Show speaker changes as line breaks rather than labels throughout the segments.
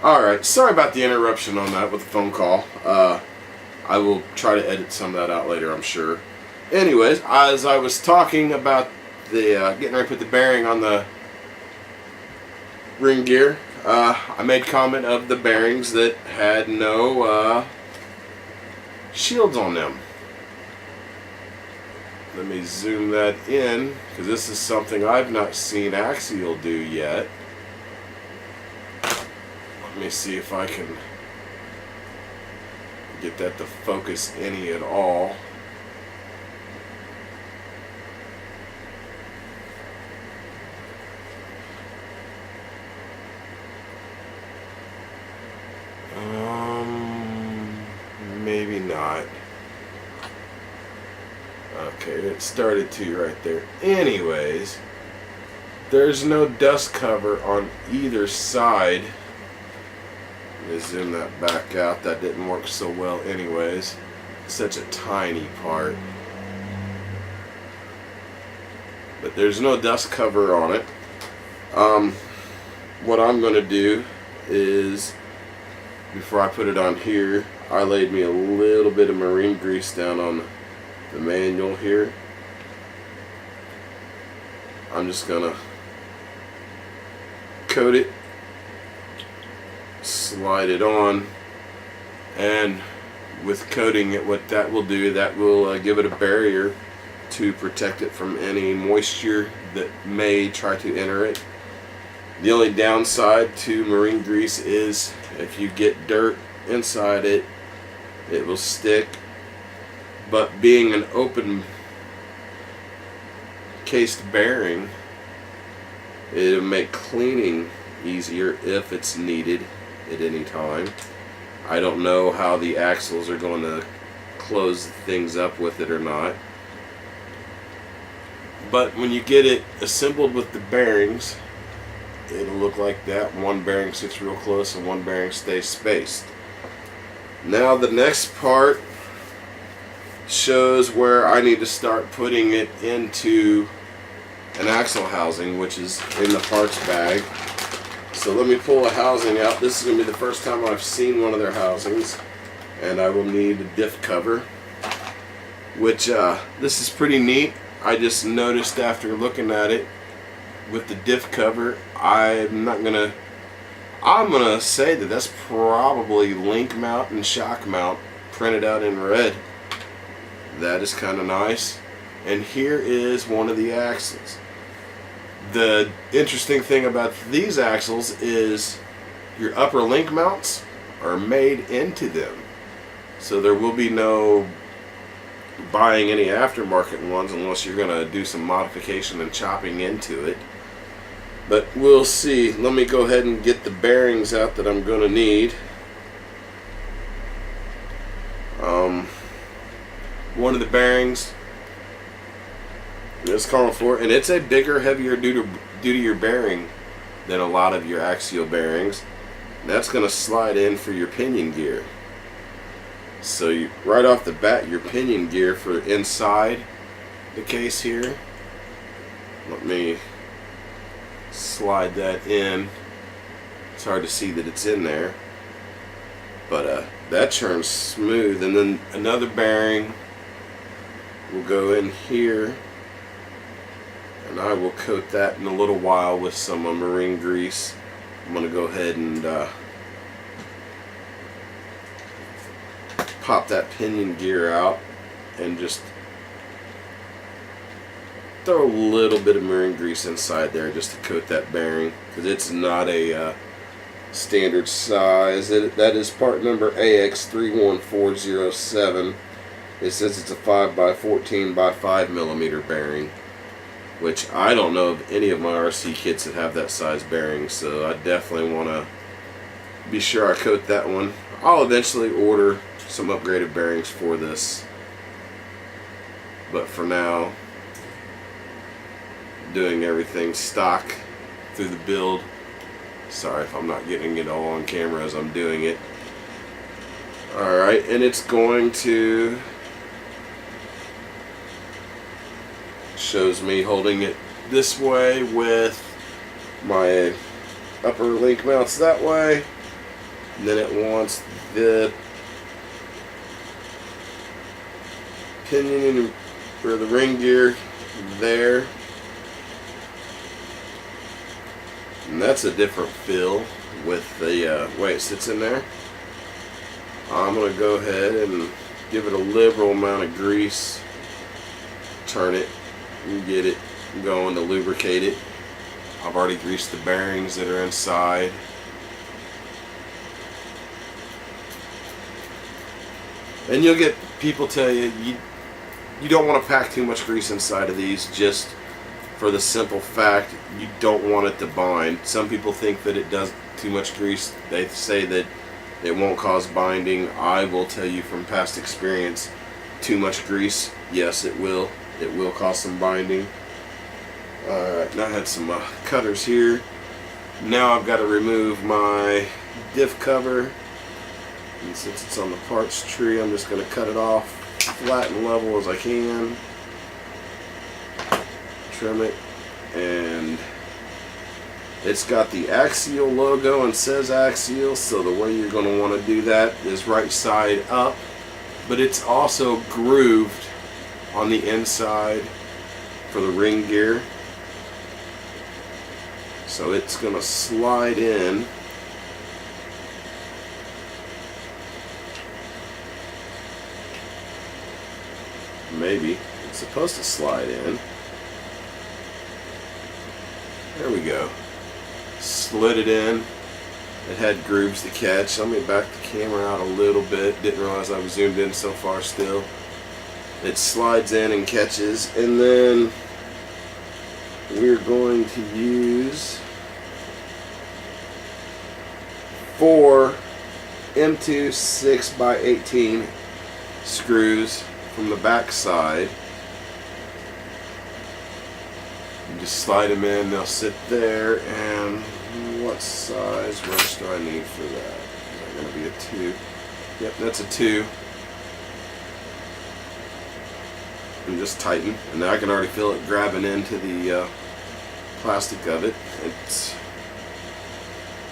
Alright, sorry about the interruption on that with the phone call. I will try to edit some of that out later, I'm sure. Anyways, as I was talking about the getting ready to put the bearing on the ring gear, I made comment of the bearings that had no shields on them. Let me zoom that in, because this is something I've not seen Axial do yet. Let me see if I can get that to focus any at all. Maybe not. Okay, it started to right there. Anyways, there's no dust cover on either side. Let me zoom that back out. That didn't work so well anyways. Such a tiny part. But there's no dust cover on it. What I'm going to do is, before I put it on here, I laid me a little bit of marine grease down on the manual here. I'm just going to coat it, slide it on, and with coating it, what that will do, that will give it a barrier to protect it from any moisture that may try to enter it. The only downside to marine grease is if you get dirt inside it, it will stick. But being an open cased bearing, it'll make cleaning easier if it's needed at any time. I don't know how the axles are going to close things up with it or not. But when you get it assembled with the bearings, it'll look like that. One bearing sits real close and one bearing stays spaced. Now the next part shows where I need to start putting it into an axle housing, which is in the parts bag. So let me pull a housing out. This is going to be the first time I've seen one of their housings, and I will need a diff cover, which this is pretty neat. I just noticed after looking at it with the diff cover, I'm gonna say that that's probably link mount and shock mount printed out in red. That is kind of nice. And here is one of the axles. The interesting thing about these axles is your upper link mounts are made into them, so there will be no buying any aftermarket ones unless you're gonna do some modification and chopping into it. But we'll see. Let me go ahead and get the bearings out that I'm going to need. One of the bearings is calling for, and it's a bigger, heavier duty bearing than a lot of your axial bearings. That's going to slide in for your pinion gear. So right off the bat, your pinion gear for inside the case here. Let me slide that in. It's hard to see that it's in there, but that turns smooth. And then another bearing will go in here, and I will coat that in a little while with some marine grease. I'm going to go ahead and pop that pinion gear out and just throw a little bit of marine grease inside there just to coat that bearing, because it's not a standard size. That is part number AX31407. It says it's a 5x14 by 5 millimeter bearing, which I don't know of any of my RC kits that have that size bearing, so I definitely want to be sure I coat that one. I'll eventually order some upgraded bearings for this, but for now, doing everything stock through the build. Sorry if I'm not getting it all on camera as I'm doing it. Alright, and it's going to shows me holding it this way with my upper link mounts that way, And then it wants the pinion or the ring gear there. And that's a different feel with the way it sits in there. I'm going to go ahead and give it a liberal amount of grease. Turn it and get it going to lubricate it. I've already greased the bearings that are inside. And you'll get people tell you, you don't want to pack too much grease inside of these, just for the simple fact you don't want it to bind. Some people think that it does too much grease. They say that it won't cause binding. I will tell you from past experience, too much grease, yes it will. It will cause some binding. Alright, now I had some cutters here. Now I've got to remove my diff cover. And since it's on the parts tree, I'm just going to cut it off flat and level as I can. Trim it, and it's got the Axial logo and says Axial, so the way you're going to want to do that is right side up, but it's also grooved on the inside for the ring gear, so it's going to slide in. Maybe it's supposed to slide in. There we go. Slid it in. It had grooves to catch. Let me back the camera out a little bit. Didn't realize I was zoomed in so far still. It slides in and catches, and then we're going to use 4 M2 6x18 screws from the back side. You just slide them in, they'll sit there. And what size wrench do I need for that? Is that going to be a 2? Yep, that's a 2. And just tighten, and now I can already feel it grabbing into the plastic of it.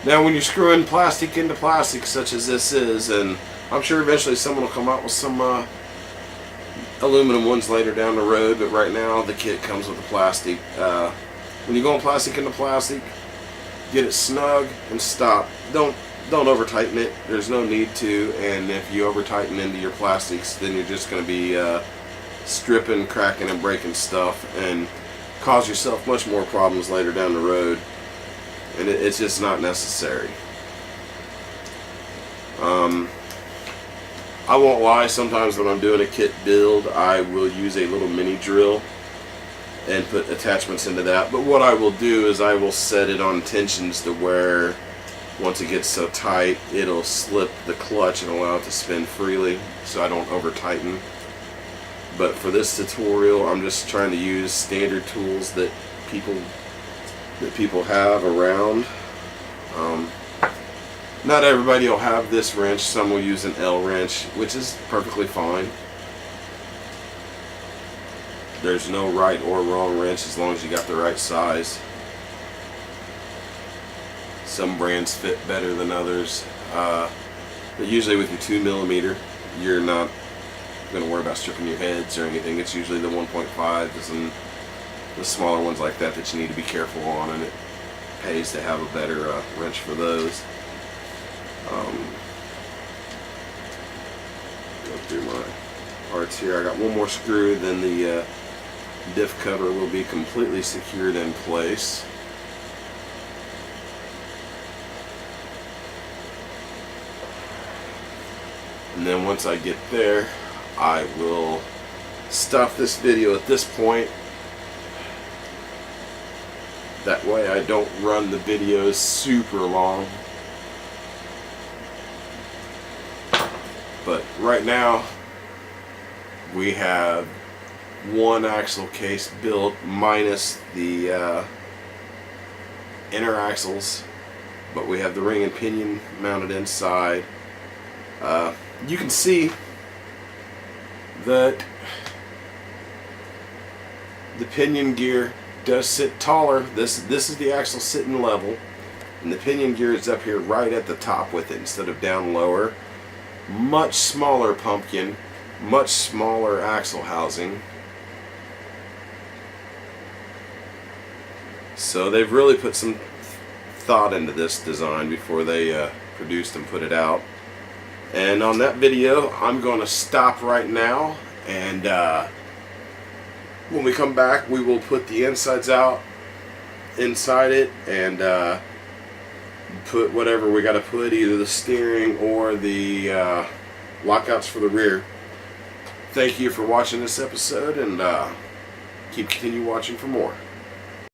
Now when you're screwing plastic into plastic such as this is, and I'm sure eventually someone will come out with some aluminum ones later down the road, but right now the kit comes with the plastic. When you go plastic into plastic, get it snug and stop. Don't over tighten it. There's no need to, and if you over tighten into your plastics, then you're just going to be stripping, cracking, and breaking stuff, and cause yourself much more problems later down the road, and it's just not necessary. I won't lie, sometimes when I'm doing a kit build, I will use a little mini drill and put attachments into that, but what I will do is I will set it on tensions to where once it gets so tight, it'll slip the clutch and allow it to spin freely, so I don't over tighten. But for this tutorial, I'm just trying to use standard tools that people have around. Not everybody will have this wrench. Some will use an L wrench, which is perfectly fine. There's no right or wrong wrench as long as you got the right size. Some brands fit better than others, but usually with your 2mm, you're not going to worry about stripping your heads or anything. It's usually the 1.5s and the smaller ones like that that you need to be careful on, and it pays to have a better wrench for those. Go through my parts here. I got one more screw, then the diff cover will be completely secured in place. And then once I get there, I will stop this video at this point. That way I don't run the videos super long. But right now we have one axle case built minus the inner axles, but we have the ring and pinion mounted inside. You can see that the pinion gear does sit taller. This is the axle sitting level. And the pinion gear is up here right at the top with it instead of down lower. Much smaller pumpkin, much smaller axle housing. So they've really put some thought into this design before they produced and put it out. And on that video, I'm going to stop right now, and when we come back, we will put the insides out inside it and put whatever we got to put, either the steering or the lockouts for the rear. Thank you for watching this episode, and continue watching for more.